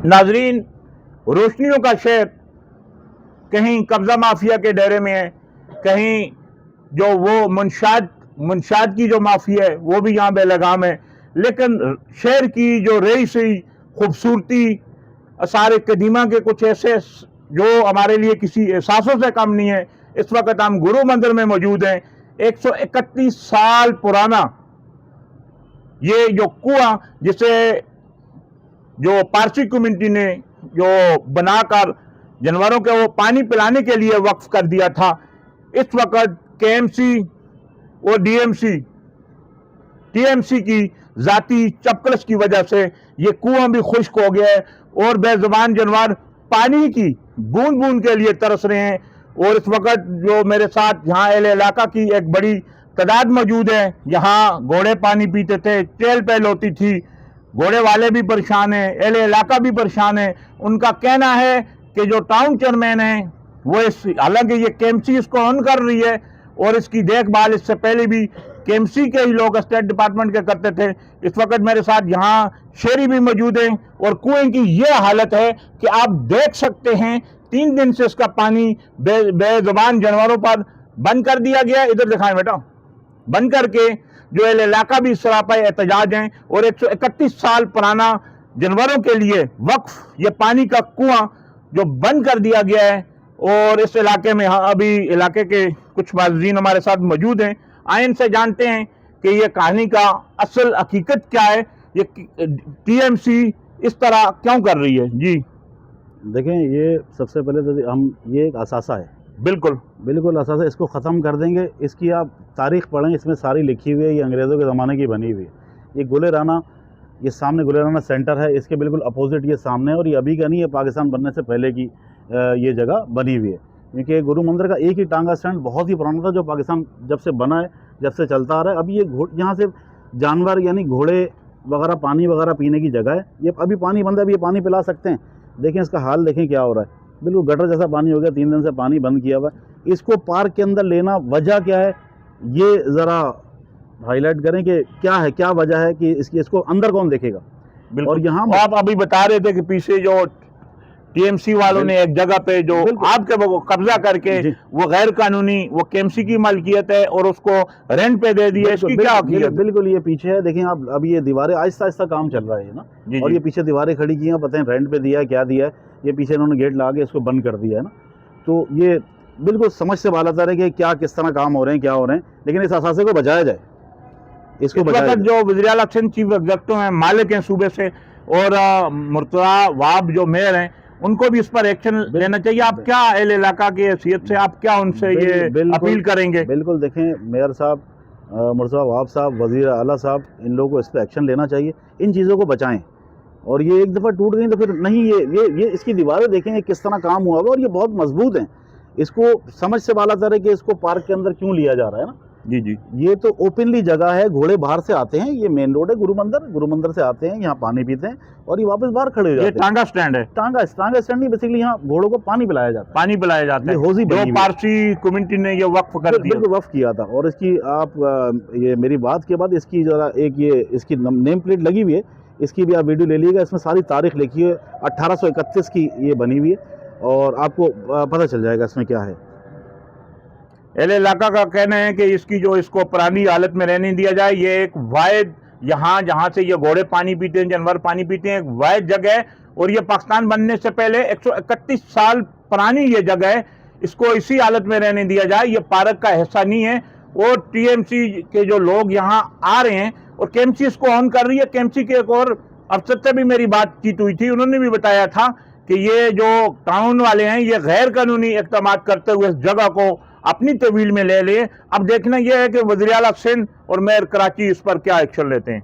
नाजरीन, रोशनियों का शहर कहीं कब्जा माफिया के डेरे में है, कहीं जो वो मुनशात की जो माफिया है वो भी यहाँ बेलगाम है, लेकिन शहर की जो रईसी खूबसूरती, आसार कदीमा के कुछ ऐसे जो हमारे लिए किसी एहसासों से कम नहीं है। इस वक्त हम गुरु मंदिर में मौजूद हैं। 131 साल पुराना ये जो कुआं, जिसे जो पारसी कम्युनिटी ने जो बनाकर जानवरों के वो पानी पिलाने के लिए वक्फ कर दिया था, इस वक्त केएमसी और टीएमसी की जाती चपकलश की वजह से ये कुआं भी खुश्क हो गया है और बेजुबान जानवर पानी की बूंद बूंद के लिए तरस रहे हैं। और इस वक्त जो मेरे साथ यहाँ अहले इलाका की एक बड़ी तादाद मौजूद है। यहाँ घोड़े पानी पीते थे, चहल पहल होती थी, घोड़े वाले भी परेशान हैं, अहले इलाका भी परेशान है। उनका कहना है कि जो टाउन चेयरमैन है वो हालांकि ये केएमसी इसको ऑन कर रही है और इसकी देखभाल इससे पहले भी केएमसी के ही लोग स्टेट डिपार्टमेंट के करते थे। इस वक्त मेरे साथ यहाँ शेरी भी मौजूद हैं और कुएं की ये हालत है कि आप देख सकते हैं 3 दिन से इसका पानी बेजुबान जानवरों पर बंद कर दिया गया। इधर दिखाएं बेटा, बंद करके जो इलाका भी सरापा एहतजाज हैं और 131 साल पुराना जानवरों के लिए वक्फ ये पानी का कुआं जो बंद कर दिया गया है। और इस इलाके में अभी इलाके के कुछ माज़ीन हमारे साथ मौजूद हैं। आए इनसे जानते हैं कि ये कहानी का असल हकीकत क्या है, ये टीएमसी इस तरह क्यों कर रही है। जी देखें, ये सबसे पहले तो ये एक असासा है, बिल्कुल असासा। इसको ख़त्म कर देंगे। इसकी आप तारीख़ पढ़ें, इसमें सारी लिखी हुई है। ये अंग्रेज़ों के ज़माने की बनी हुई है। ये गुलेराना, ये सामने गुलेराना सेंटर है, इसके बिल्कुल अपोजिट ये सामने है। और ये अभी का नहीं है, पाकिस्तान बनने से पहले की ये जगह बनी हुई है। क्योंकि गुरु मंदिर का एक ही टांगा स्टैंड बहुत ही पुराना था, जो पाकिस्तान जब से बना है, जब से चलता आ रहा है। अभी ये यहाँ से जानवर यानी घोड़े वगैरह पानी वगैरह पीने की जगह है। ये अभी पानी बंद है, अभी ये पानी पिला सकते हैं। देखें इसका हाल, देखें क्या हो रहा है। बिल्कुल गटर जैसा पानी हो गया, 3 दिन से पानी बंद किया हुआ है। इसको पार्क के अंदर लेना वजह क्या है, ये ज़रा हाईलाइट करें कि क्या है, क्या वजह है कि इसको अंदर कौन देखेगा। और यहाँ आप अभी बता रहे थे कि पीछे जो टीएमसी वालों ने एक जगह पे जो आपके वो कब्जा करके वो गैर कानूनी वो केएमसी की मलकियत है और उसको रेंट पे दे दिया, इसकी क्या हकीकत है? बिल्कुल ये पीछे है, देखें आप। अभी ये दीवारें आहिस्ता आहिस्ता काम चल रहा है ना, और ये पीछे दीवारें खड़ी की हैं, पता है रेंट पे दिया है क्या दिया है। ये पीछे इन्होंने गेट लगा के इसको बंद कर दिया है ना। तो ये बिल्कुल समझ से बाला तर है कि क्या किस तरह काम हो रहे हैं, क्या हो रहे हैं। लेकिन इस असासे को बचाया जाए, इसको बचाया। जो वज़ीर आला सिंध चीफ एग्जीक्यूटिव हैं, मालिक हैं सूबे से, और मुर्तज़ा वाब जो मेयर हैं, उनको भी इस पर एक्शन लेना चाहिए। आप क्या अहले इलाका की हैसियत से आप क्या उनसे ये अपील करेंगे? बिल्कुल देखें, मेयर साहब, मुर्तज़ा वाब साहब, वज़ीर आला साहब, इन लोगों को इस पर एक्शन लेना चाहिए। इन चीज़ों को बचाएं। और ये एक दफ़ा टूट गई तो फिर नहीं, ये इसकी दीवारें देखें किस तरह काम हुआ हुआ, और ये बहुत मजबूत हैं। इसको समझ से बाला तर है कि इसको पार्क के अंदर क्यों लिया जा रहा है ना। जी ये तो ओपनली जगह है, घोड़े बाहर से आते हैं, ये मेन रोड है गुरु मंदिर से आते हैं, यहाँ पानी पीते हैं और ये वापस बाहर खड़े हो जाते हैं। ये टांगा स्टैंड है, टांगा स्टैंड नहीं, बेसिकली यहाँ घोड़ों को पानी पिलाया जाता है, जो पारसी कम्युनिटी ने ये वक्फ कर दिया, बिल्कुल वक्फ किया था। और इसकी आप ये मेरी बात के बाद इसकी जरा एक ये इसकी नेम प्लेट लगी हुई है, इसकी भी आप वीडियो ले लीजिएगा। इसमें सारी तारीख लिखी है, 1831 की ये बनी हुई है और आपको पता चल जाएगा इसमें क्या है। अहले इलाका का कहना है कि इसको पुरानी हालत में रहने दिया जाए। ये एक वाहिद जहाँ से ये घोड़े पानी पीते हैं, जानवर पानी पीते हैं, एक वाहिद जगह है। और ये पाकिस्तान बनने से पहले 131 साल पुरानी ये जगह है, इसको इसी हालत में रहने दिया जाए। ये पार्क का हिस्सा नहीं है। और टीएमसी के जो लोग यहाँ आ रहे हैं और केएमसी इसको ऑन कर रही है। केएमसी के एक और अफसर से भी मेरी बातचीत हुई थी, उन्होंने भी बताया था कि ये जो टाउन वाले हैं ये गैर कानूनी इक़दामात करते हुए इस जगह को अपनी तहवील में ले लिए। अब देखना यह है कि वज़ीर आला सिंध और मेयर कराची इस पर क्या एक्शन लेते हैं।